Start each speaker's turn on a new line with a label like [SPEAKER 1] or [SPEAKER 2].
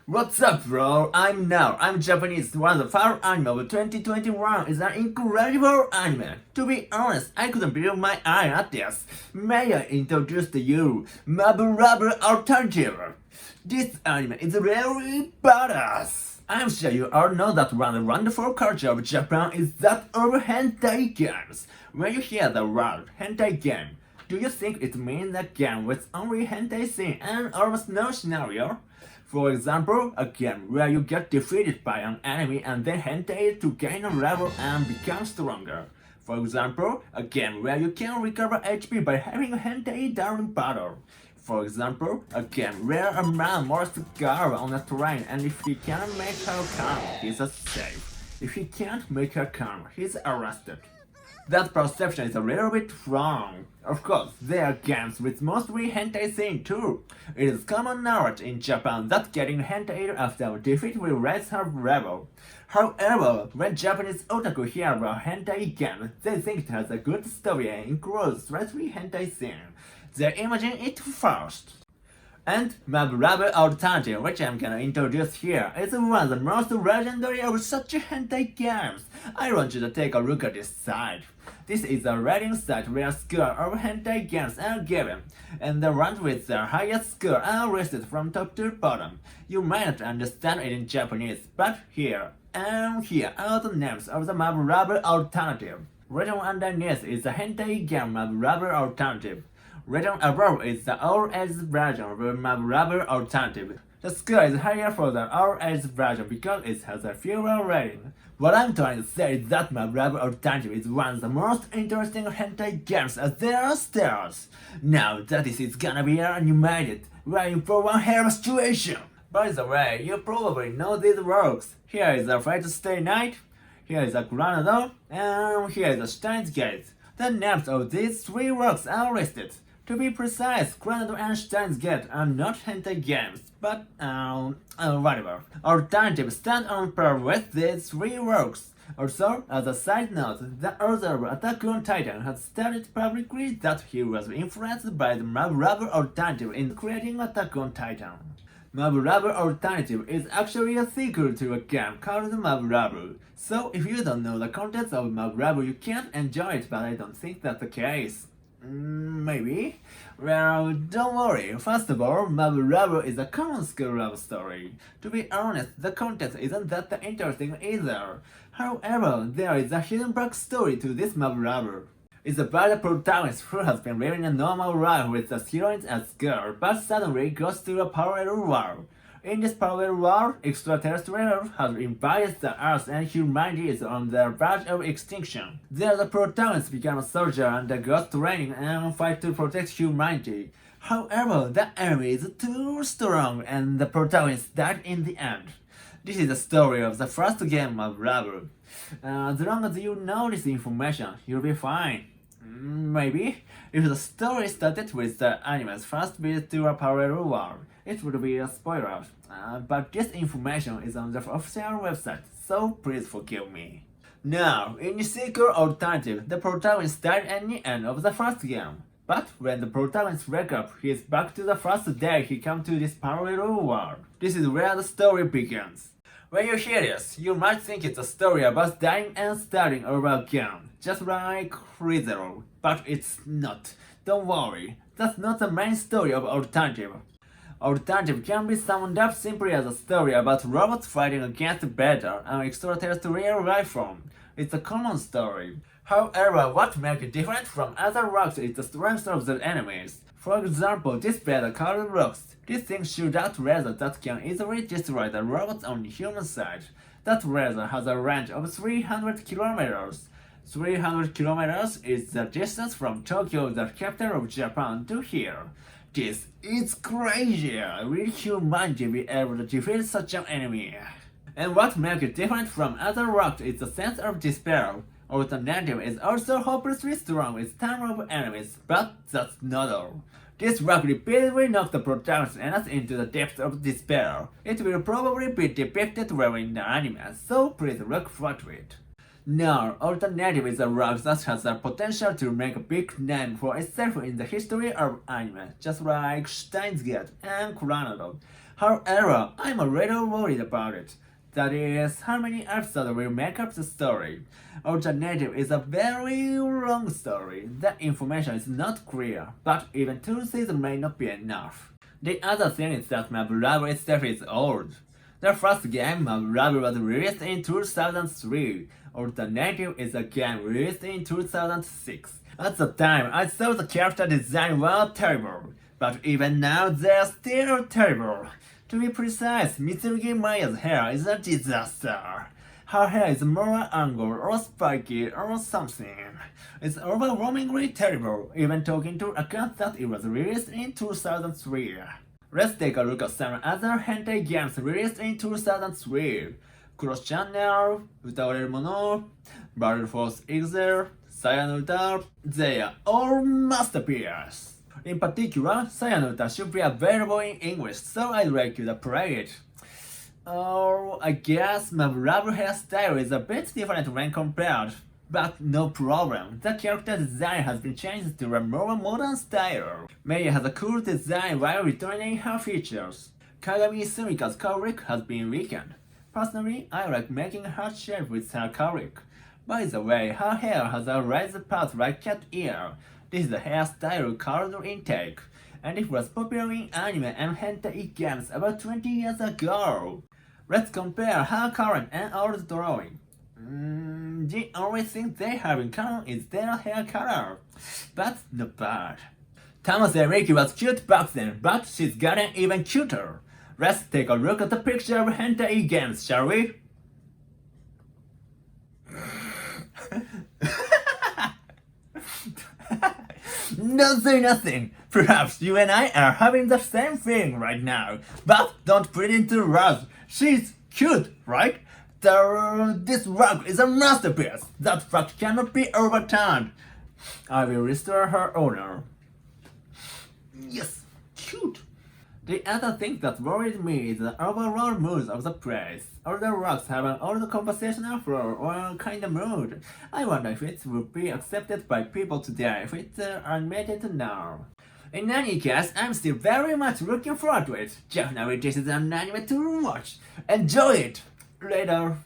[SPEAKER 1] What's up, bro? I'm Japanese. One of the favorite anime of 2021 is an incredible anime. To be honest, I couldn't believe my eye at this. May I introduce to you Muv-Luv Alternative? This anime is really badass. I'm sure you all know that one of the wonderful culture of Japan is that of hentai games. When you hear the word hentai game, do you think it means a game with only hentai scene and almost no scenario? For example, a game where you get defeated by an enemy and then hentai to gain a level and become stronger. For example, a game where you can recover HP by having a hentai during battle. For example, a game where a man must go on a terrain and if he can't make her calm, he's safe. If he can't make her calm, he's arrested. That perception is a little bit wrong. Of course, there are games with mostly hentai scene too. It is common knowledge in Japan that getting hentai after a defeat will raise her level. However, when Japanese otaku hear about hentai game, they think it has a good story and includes strictly hentai scene. They imagine it first. And Muv-Luv Alternative, which I'm gonna introduce here, is one of the most legendary of such hentai games. I want you to take a look at this site. This is a rating site where score of hentai games are given, and the ones with the highest score are listed from top to bottom. You might not understand it in Japanese, but here are the names of the Muv-Luv Alternative. Written underneath is the hentai game Muv-Luv Alternative. Written above is the all-age version of Muv-Luv Alternative. The score is higher for the all-age version because it has a fewer rating. What I'm trying to say is that Muv-Luv Alternative is one of the most interesting hentai games as there are stars. Now that this is gonna be animated, we're in for one hell of a situation. By the way, you probably know these works. Here is the Fight Stay Night, here is the CLANNAD, and here is the Steins Gate. The names of these three works are listed. To be precise, CLANNAD and Steins Gate are not hentai games, but whatever. Alternative stand on par with these three works. Also, as a side note, the author of Attack on Titan has stated publicly that he was influenced by the Muv-Luv Alternative in creating Attack on Titan. Muv-Luv Alternative is actually a sequel to a game called Muv-Luv. So if you don't know the contents of Muv-Luv, you can't enjoy it, but I don't think that's the case. Maybe? Well, don't worry. First of all, Muv-Luv is a common school love story. To be honest, the content isn't that interesting either. However, there is a hidden backstory to this Muv-Luv. It's about a protagonist who has been living a normal life with the heroine as girl, but suddenly goes to a parallel world. In this parallel world, extraterrestrials have invaded the Earth and humanity is on the verge of extinction. There the protagonist becomes a soldier and goes training and fight to protect humanity. However, the enemy is too strong and the protagonist died in the end. This is the story of the first game of Muv-Luv. As long as you know this information, you'll be fine. Maybe. If the story started with the anime's first visit to a parallel world, it would be a spoiler. But this information is on the official website, so please forgive me. Now, in the sequel Alternative, the protagonist died at the end of the first game. But when the protagonist wakes up, he is back to the first day he came to this parallel world. This is where the story begins. When you hear this, you might think it's a story about dying and starting over again, just like ReZero, but it's not. Don't worry, that's not the main story of Alternative. Alternative can be summed up simply as a story about robots fighting against better and extraterrestrial life form. It's a common story. However, what makes it different from other rocks is the strength of the enemies. For example, this beta called rocks. This thing shoots out lasers that can easily destroy the robots on the human side. That laser has a range of 300 kilometers. 300 kilometers is the distance from Tokyo, the capital of Japan, to here. This is crazy! Will humanity be able to defeat such an enemy? And what makes it different from other rocks is the sense of despair. Alternative is also hopelessly strong with ton of enemies, but that's not all. This rock repeatedly knocks the protagonist into the depths of despair. It will probably be depicted well in the anime, so please look forward to it. Now, Alternative is a rock that has the potential to make a big name for itself in the history of anime, just like Steins Gate and CLANNAD. However, I'm a little worried about it. That is, how many episodes will make up the story? Alternative is a very long story. That information is not clear, but even 2 seasons may not be enough. The other thing is that Muv-Luv itself is old. The first game, Muv-Luv, was released in 2003. Alternative is a game released in 2006. At the time, I thought the character design was terrible, but even now they're still terrible. To be precise, Mitsurugi Maya's hair is a disaster. Her hair is more angled or spiky or something. It's overwhelmingly terrible, even taking into account that it was released in 2003. Let's take a look at some other hentai games released in 2003. Cross Channel, Utaoreru Mono, Battle Force Excel, Sayanuta, they are all masterpieces. In particular, Sayanuta should be available in English, so I'd like you to play it. Oh, I guess Muv-Luv hairstyle is a bit different when compared, but no problem. The character design has been changed to a more modern style. Mei has a cool design while retaining her features. Kagami Sumika's cowlick has been weakened. Personally, I like making her shape with her cowlick. By the way, her hair has a raised part like cat ear. This is a hairstyle called intake, and it was popular in anime and hentai games about 20 years ago. Let's compare her current and old drawing. The only thing they have in common is their hair color, but not bad. Tamase Riki was cute back then, but she's gotten even cuter. Let's take a look at the picture of hentai games, shall we? Don't say nothing. Perhaps you and I are having the same feeling right now, but don't put it into words. She's cute, right? This rug is a masterpiece. That fact cannot be overturned. I will restore her owner. Yes, cute. The other thing that worried me is the overall mood of the place. All the rugs have an old conversational flow or kind of mood. I wonder if it would be accepted by people today if it's animated now. In any case, I'm still very much looking forward to it. Definitely this is an anime to watch. Enjoy it! Later.